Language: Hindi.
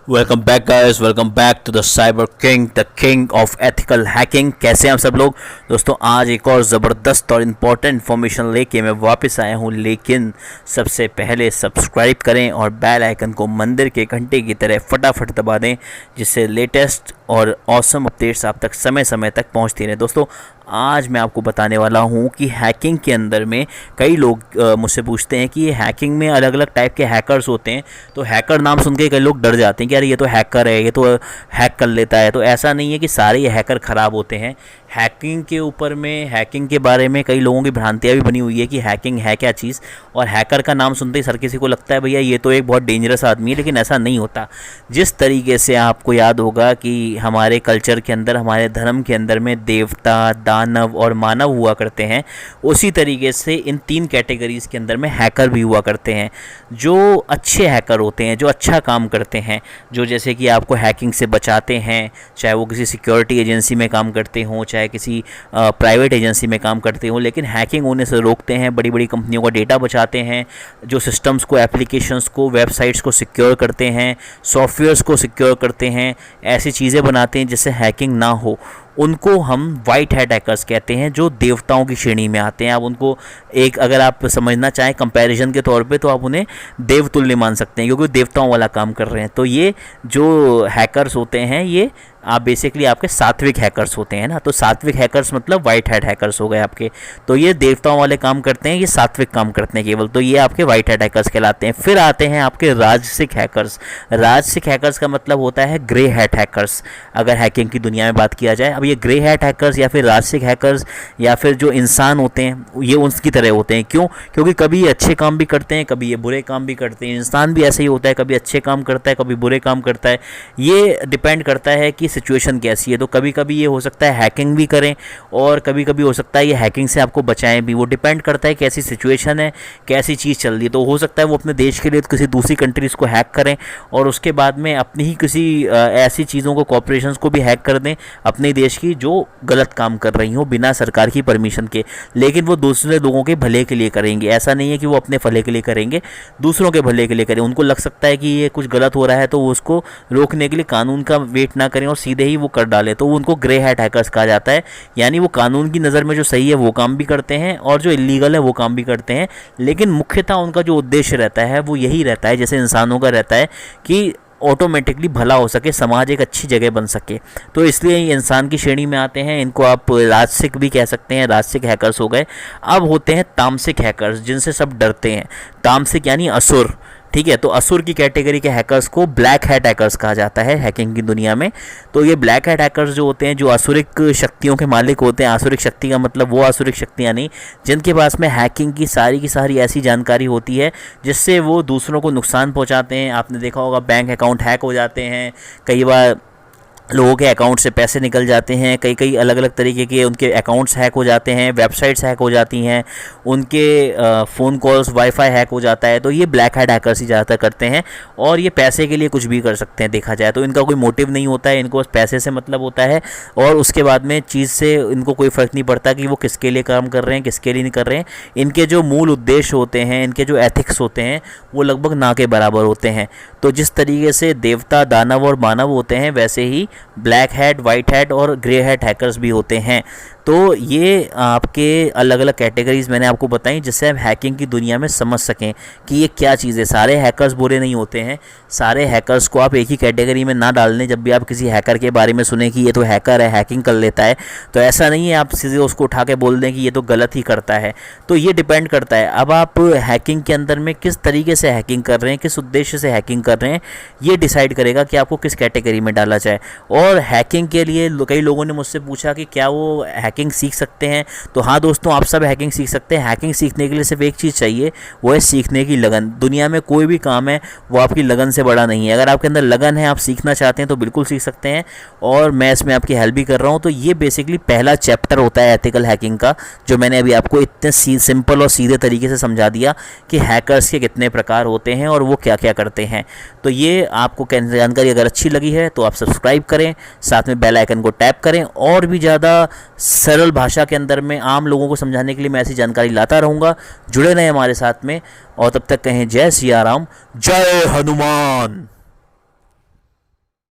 Welcome back guys, welcome back to the cyber king, the king of ethical hacking. कैसे हैं आप सब लोग। दोस्तों आज एक और ज़बरदस्त और इम्पॉर्टेंट इन्फॉर्मेशन लेके मैं वापस आया हूँ, लेकिन सबसे पहले सब्सक्राइब करें और बेल आइकन को मंदिर के घंटे की तरह फटाफट दबा दें, जिससे लेटेस्ट और ऑसम अपडेट्स आप तक समय समय तक पहुँचती रहें। दोस्तों आज मैं आपको बताने वाला हूँ कि हैकिंग के अंदर में कई लोग मुझसे पूछते हैं कि ये हैकिंग में अलग अलग टाइप के हैकर्स होते हैं, तो हैकर नाम सुन के कई लोग डर जाते हैं कि यार ये तो हैकर है, ये तो हैक कर लेता है। तो ऐसा नहीं है कि सारे ये हैकर ख़राब होते हैं। हैकिंग के ऊपर में, हैकिंग के बारे में कई लोगों की भ्रांतियाँ भी बनी हुई है कि हैकिंग है क्या चीज़, और हैकर का नाम सुनते ही हर किसी को लगता है भैया ये तो एक बहुत डेंजरस आदमी है, लेकिन ऐसा नहीं होता। जिस तरीके से आपको याद होगा कि हमारे कल्चर के अंदर, हमारे धर्म के अंदर में देवता, दानव और मानव हुआ करते हैं, उसी तरीके से इन तीन कैटेगरीज़ के अंदर में हैकर भी हुआ करते हैं। जो अच्छे हैकर होते हैं, जो अच्छा काम करते हैं, जो जैसे कि आपको हैकिंग से बचाते हैं, चाहे वो किसी सिक्योरिटी एजेंसी में काम करते हों, चाहे किसी प्राइवेट एजेंसी में काम करते हों, लेकिन हैकिंग होने से रोकते हैं, बड़ी बड़ी कंपनियों का डेटा बचाते हैं, जो सिस्टम्स को, एप्लीकेशंस को, वेबसाइट्स को सिक्योर करते हैं, सॉफ्टवेयर्स को सिक्योर करते हैं, ऐसी चीज़ें बनाते हैं जिससे हैकिंग ना हो, उनको हम वाइट हैट हैकर्स कहते हैं, जो देवताओं की श्रेणी में आते हैं। आप उनको एक, अगर आप समझना चाहें कंपैरिजन के तौर पे, तो आप उन्हें देवतुल्य मान सकते हैं, क्योंकि देवताओं वाला काम कर रहे हैं। तो ये जो हैकर्स होते हैं, ये आप बेसिकली आपके सात्विक हैकर्स होते हैं ना। तो सात्विक हैकर्स मतलब वाइट हैट हैकर्स हो गए आपके। तो ये देवताओं वाले काम करते हैं, ये सात्विक काम करते हैं केवल, तो ये आपके वाइट हैट हैकर्स कहलाते हैं। फिर आते हैं आपके राजसिक हैकर्स। राजसिक हैकर्स का मतलब होता है ग्रे हैट हैकर्स, अगर हैकिंग की दुनिया में बात किया जाए। अब ये ग्रे हैट हैकर्स या फिर राजसिक हैकर्स या फिर जो इंसान होते हैं, ये उनकी तरह होते हैं। क्यों? क्योंकि कभी ये अच्छे काम भी करते हैं, कभी ये बुरे काम भी करते हैं। इंसान भी ऐसे ही होता है, कभी अच्छे काम करता है, कभी बुरे काम करता है। ये डिपेंड करता है कि सिचुएशन कैसी है। तो कभी कभी ये हो सकता है हैकिंग भी करें, और कभी कभी हो सकता है ये हैकिंग से आपको बचाएं भी। वो डिपेंड करता है कैसी सिचुएशन है, कैसी चीज़ चल रही है। तो हो सकता है वो अपने देश के लिए किसी दूसरी कंट्रीज़ को हैक करें, और उसके बाद में अपनी ही किसी ऐसी चीज़ों को, कॉर्पोरेशंस को भी हैक कर दें अपने देश की, जो गलत काम कर रही हो बिना सरकार की परमिशन के। लेकिन वो दूसरे लोगों के भले के लिए करेंगे। ऐसा नहीं है कि वो अपने भले के लिए करेंगे, दूसरों के भले के लिए करें। उनको लग सकता है कि ये कुछ गलत हो रहा है, तो वो उसको रोकने के लिए कानून का वेट ना करें और सीधे ही वो कर डालें। तो उनको ग्रे हैट हैकर्स कहा जाता है। यानी वो कानून की नज़र में जो सही है वो काम भी करते हैं, और जो इलीगल है वो काम भी करते हैं। लेकिन मुख्यतः उनका जो उद्देश्य रहता है वो यही रहता है, जैसे इंसानों का रहता है कि ऑटोमेटिकली भला हो सके, समाज एक अच्छी जगह बन सके। तो इसलिए ये इंसान की श्रेणी में आते हैं। इनको आप राजसिक भी कह सकते हैं, राजसिक हैकर्स हो गए। अब होते हैं तामसिक हैकर्स, जिनसे सब डरते हैं। तामसिक यानी असुर, ठीक है। तो असुर की कैटेगरी के हैकर्स को ब्लैक हैट हैकर्स कहा जाता है हैकिंग की दुनिया में। तो ये ब्लैक हैट हैकर्स जो होते हैं, जो असुरिक शक्तियों के मालिक होते हैं। असुरिक शक्ति का मतलब वो असुरिक शक्तियाँ नहीं, जिनके पास में हैकिंग की सारी ऐसी जानकारी होती है जिससे वो दूसरों को नुकसान पहुंचाते हैं। आपने देखा होगा बैंक अकाउंट हैक हो जाते हैं, कई बार लोगों के अकाउंट से पैसे निकल जाते हैं, कई अलग अलग तरीके के उनके अकाउंट्स हैक हो जाते हैं, वेबसाइट्स हैक हो जाती हैं, उनके फ़ोन कॉल्स, वाईफाई हैक हो जाता है। तो ये ब्लैक हैट हैकर्स ही ज़्यादातर करते हैं, और ये पैसे के लिए कुछ भी कर सकते हैं देखा जाए तो। इनका कोई मोटिव नहीं होता है, इनको बस पैसे से मतलब होता है, और उसके बाद में चीज़ से इनको कोई फ़र्क नहीं पड़ता कि वो किसके लिए काम कर रहे हैं, किसके लिए नहीं कर रहे हैं। इनके जो मूल उद्देश्य होते हैं, इनके जो एथिक्स होते हैं, वो लगभग ना के बराबर होते हैं। तो जिस तरीके से देवता, दानव और मानव होते हैं, वैसे ही ब्लैक हैट, वाइट हैट और ग्रे हैट हैकर्स भी होते हैं। तो ये आपके अलग अलग कैटेगरीज मैंने आपको बताई, जिससे आप हैकिंग की दुनिया में समझ सकें कि ये क्या चीज़ है। सारे हैकर्स बुरे नहीं होते हैं, सारे हैकर्स को आप एक ही कैटेगरी में ना डाल दें। जब भी आप किसी हैकर के बारे में सुने कि ये तो हैकर है, हैकिंग कर लेता है, तो ऐसा नहीं है आप सीधे उसको उठा के बोल दें कि ये तो गलत ही करता है। तो ये डिपेंड करता है अब आप हैकिंग के अंदर में किस तरीके से हैकिंग कर रहे हैं, किस उद्देश्य से हैकिंग कर रहे हैं, ये डिसाइड करेगा कि आपको किस कैटेगरी में डाला जाए। और हैकिंग के लिए कई लोगों ने मुझसे पूछा कि क्या वो हैकिंग सीख सकते हैं। तो हाँ दोस्तों, आप सब हैकिंग सीख सकते हैं। हैकिंग सीखने के लिए सिर्फ एक चीज़ चाहिए, वो है सीखने की लगन। दुनिया में कोई भी काम है वो आपकी लगन से बड़ा नहीं है। अगर आपके अंदर लगन है, आप सीखना चाहते हैं, तो बिल्कुल सीख सकते हैं, और मैं इसमें आपकी हेल्प भी कर रहा हूँ। तो ये बेसिकली पहला चैप्टर होता है एथिकल हैकिंग का, जो मैंने अभी आपको इतने सिंपल और सीधे तरीके से समझा दिया कि हैकर्स के कितने प्रकार होते हैं और वो क्या क्या करते हैं। तो ये आपको जानकारी अगर अच्छी लगी है तो आप सब्सक्राइब करें, साथ में बेल आइकन को टैप करें। और भी ज़्यादा सरल भाषा के अंदर में आम लोगों को समझाने के लिए मैं ऐसी जानकारी लाता रहूँगा। जुड़े रहें हमारे साथ में, और तब तक कहें जय सिया राम, जय हनुमान।